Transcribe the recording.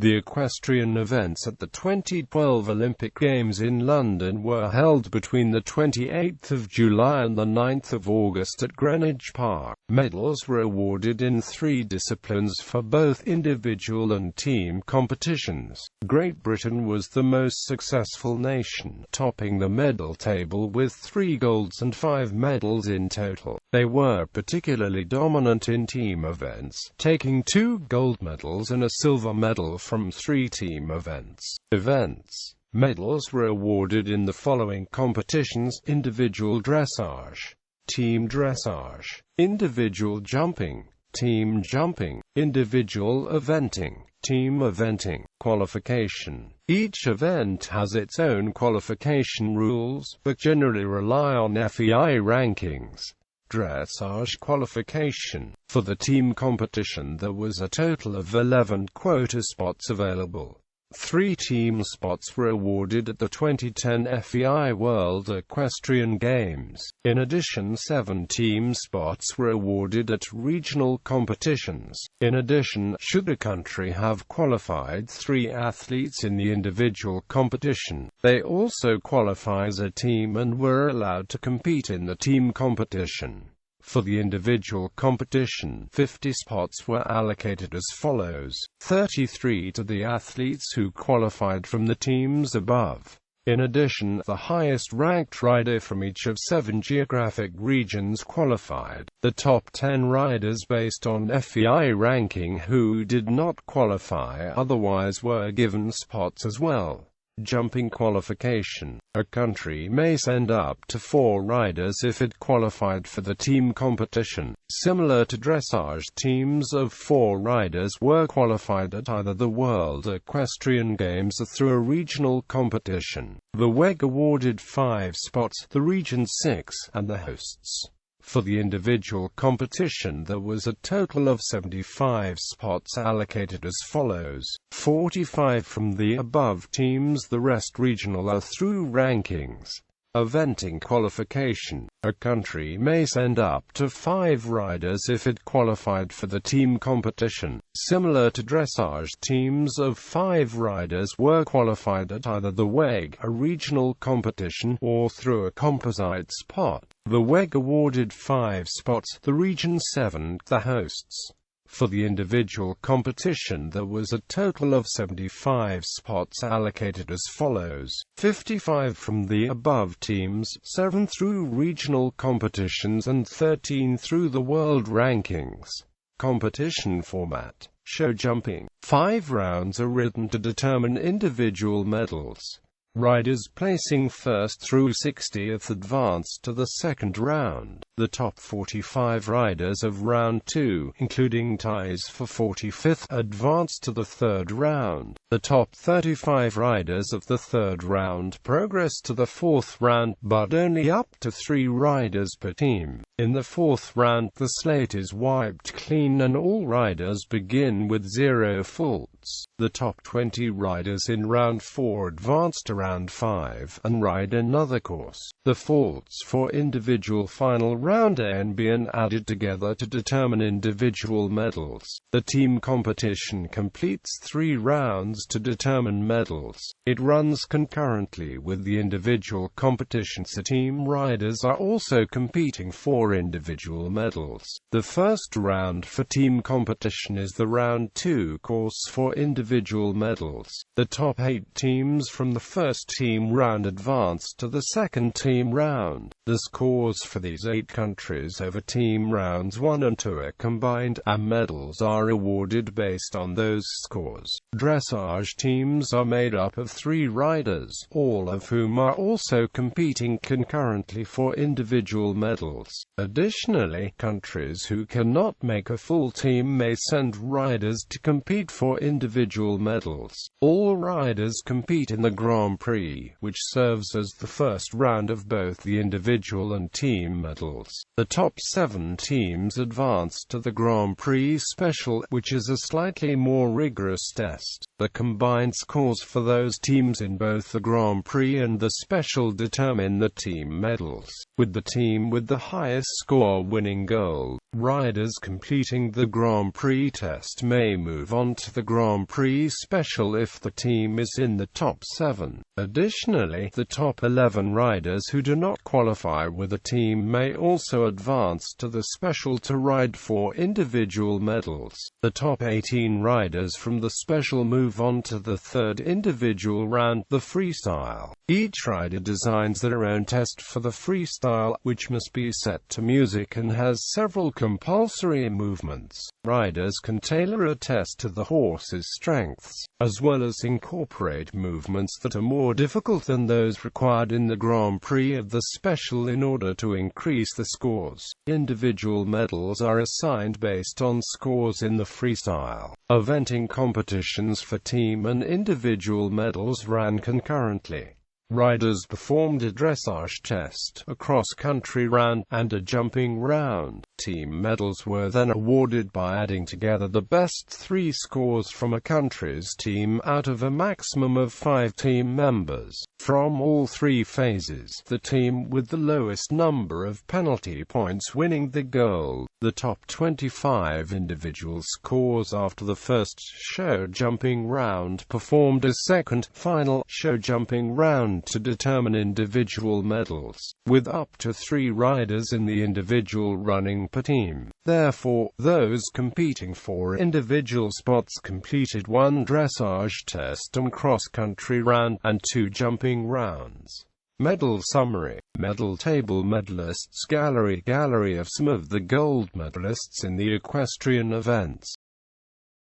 The equestrian events at the 2012 Olympic Games in London were held between the 28th of July and the 9th of August at Greenwich Park. Medals were awarded in 3 disciplines for both individual and team competitions. Great Britain was the most successful nation, topping the medal table with 3 golds and 5 medals in total. They were particularly dominant in team events, taking 2 gold medals and a silver medal from 3 team events. Medals were awarded in the following competitions: individual dressage, team dressage, individual jumping, team jumping, individual eventing, team eventing. Qualification. Each event has its own qualification rules, but generally rely on FEI rankings. Dressage qualification. For the team competition there was a total of 11 quota spots available. 3 team spots were awarded at the 2010 FEI World Equestrian Games. In addition, 7 team spots were awarded at regional competitions. In addition, should a country have qualified 3 athletes in the individual competition, they also qualify as a team and were allowed to compete in the team competition. For the individual competition, 50 spots were allocated as follows: 33 to the athletes who qualified from the teams above. In addition, the highest-ranked rider from each of 7 geographic regions qualified. The top 10 riders based on FEI ranking who did not qualify otherwise were given spots as well. Jumping qualification. A country may send up to 4 riders if it qualified for the team competition. Similar to dressage, teams of 4 riders were qualified at either the World Equestrian Games or through a regional competition. The WEG awarded 5 spots, the region 6, and the hosts. For the individual competition there was a total of 75 spots allocated as follows: 45 from the above teams, the rest regional or through rankings. Eventing qualification. A country may send up to 5 riders if it qualified for the team competition. Similar to dressage, teams of 5 riders were qualified at either the WEG, a regional competition, or through a composite spot. The WEG awarded 5 spots, the region 7, the hosts. For the individual competition there was a total of 75 spots allocated as follows: 55 from the above teams, 7 through regional competitions and 13 through the world rankings. Competition format. Show jumping. 5 rounds are ridden to determine individual medals. Riders placing 1st through 60th advance to the 2nd round. The top 45 riders of round 2, including ties for 45th, advance to the 3rd round. The top 35 riders of the 3rd round progress to the 4th round, but only up to 3 riders per team. In the 4th round the slate is wiped clean and all riders begin with 0 faults. The top 20 riders in round 4 advance to round 5 and ride another course. The faults for individual final round A and B are added together to determine individual medals. The team competition completes 3 rounds to determine medals. It runs concurrently with the individual competitions. The team riders are also competing for individual medals. The first round for team competition is the round 2 course for individual medals. The top 8 teams from the first team round advance to the second team round. The scores for these 8 countries over team rounds 1 and 2 are combined, and medals are awarded based on those scores. Dressage teams are made up of 3 riders, all of whom are also competing concurrently for individual medals. Additionally, countries who cannot make a full team may send riders to compete for individual medals. All riders compete in the Grand Prix, which serves as the first round of both the individual and team medals. The top 7 teams advance to the Grand Prix Special, which is a slightly more rigorous test. The combined scores for those teams in both the Grand Prix and the Special determine the team medals, with the team with the highest highest score winning gold. Riders completing the Grand Prix test may move on to the Grand Prix Special if the team is in the top 7. Additionally, the top 11 riders who do not qualify with a team may also advance to the Special to ride for individual medals. The top 18 riders from the Special move on to the third individual round, the freestyle. Each rider designs their own test for the freestyle, which must be set to music and has several compulsory movements. Riders can tailor a test to the horse's strengths, as well as incorporate movements that are more difficult than those required in the Grand Prix of the Special in order to increase the scores. Individual medals are assigned based on scores in the freestyle. Eventing competitions for team and individual medals ran concurrently. Riders performed a dressage test, a cross-country round, and a jumping round. Team medals were then awarded by adding together the best 3 scores from a country's team out of a maximum of 5 team members. From all 3 phases, the team with the lowest number of penalty points winning the gold. The top 25 individual scores after the first show jumping round performed a second, final, show jumping round to determine individual medals, with up to 3 riders in the individual running per team. Therefore, those competing for individual spots completed 1 dressage test and cross-country round, and 2 jumping rounds. Medal summary. Medal table. Medalists gallery of some of the gold medalists in the equestrian events.